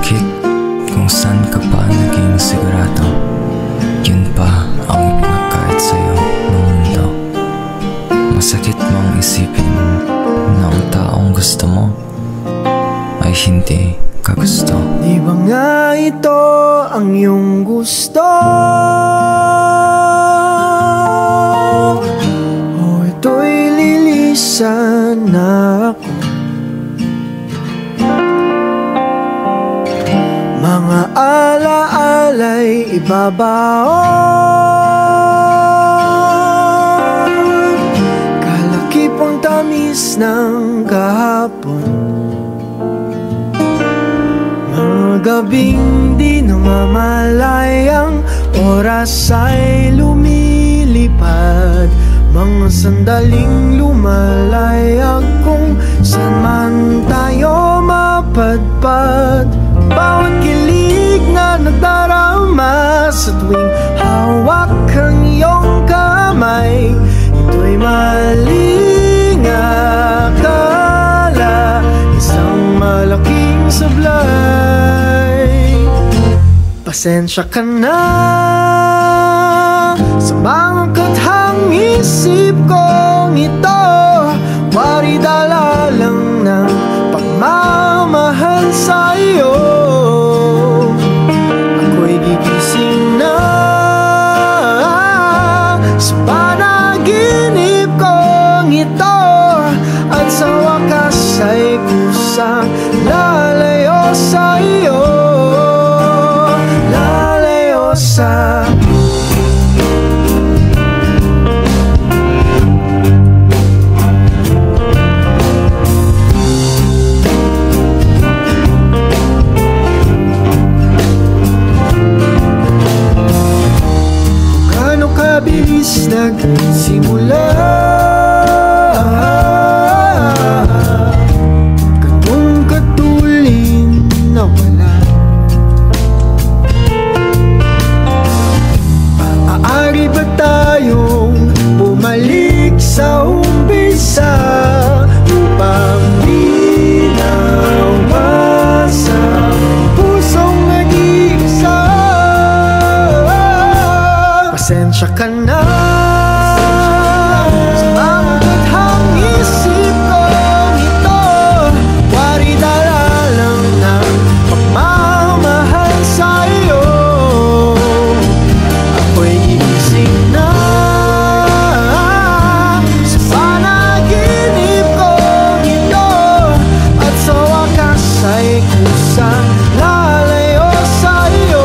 Bakit kung saan ka pa naging sigurado, yun pa ang ipinagkait sa'yo ng mundo? Masakit mong isipin na ang taong gusto mo ay hindi ka gusto. Di ba nga ito ang iyong gusto? O ito'y lilisan na ako? Mga alaala'y ibabaon, kalakipang tamis ng kahapon. Mga gabing di namamalayang oras ay lumilipad, mga sandaling lumalayag kung saan man tayo mapadpad. Bawat kilig na nagdarama sa tuwing hawak ang iyong kamay, ito'y maling akala, isang malaking sablay. Pasensya ka na sa mga kathang isip kong ito, wari dala lang ng pagmamahal sa'yo. Ako'y gigising na sa panaginip kong ito, at sa wakas ay kusang lalayo sa'yo, lalayo sa bilis nagsimula, katong katulin na wala. Maaari ba tayong bumalik sa umpisa upang di nawasa pusong nag-iisa? Pasensya ka na sa mga kathang isip kong ito, wari dala lang ng pagmamahal sa'yo. Ako'y gigising na sa panaginip kong ito, at sa wakas ay kusang lalayo sa'yo,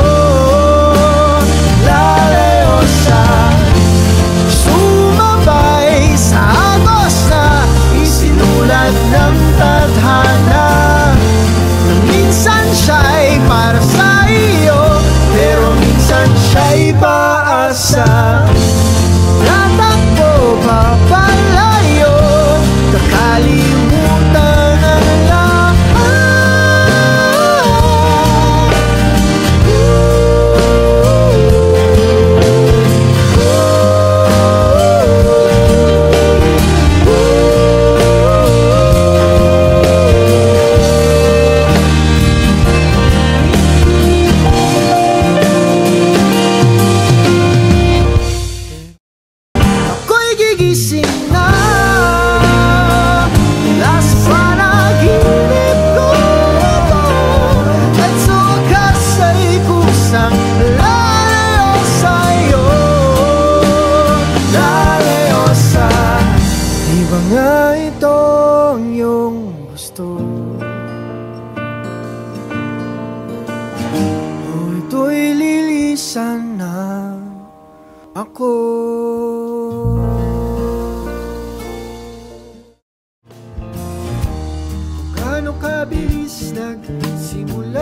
lalayo sumabay sa agos na isinulat ng tadhana, na minsan siya'y para sa iyo, pero minsan siya'y paasa. Tatakbo papalayo, kakalimutan ang lahat. Gigising na mula sa panaginip ko ito, at sa wakas ay kusang lalayo sa'yo, lalayo sa. Di ba nga ito ang iyong gusto? O ito'y lilisan na ako. Kabilis nagsimula.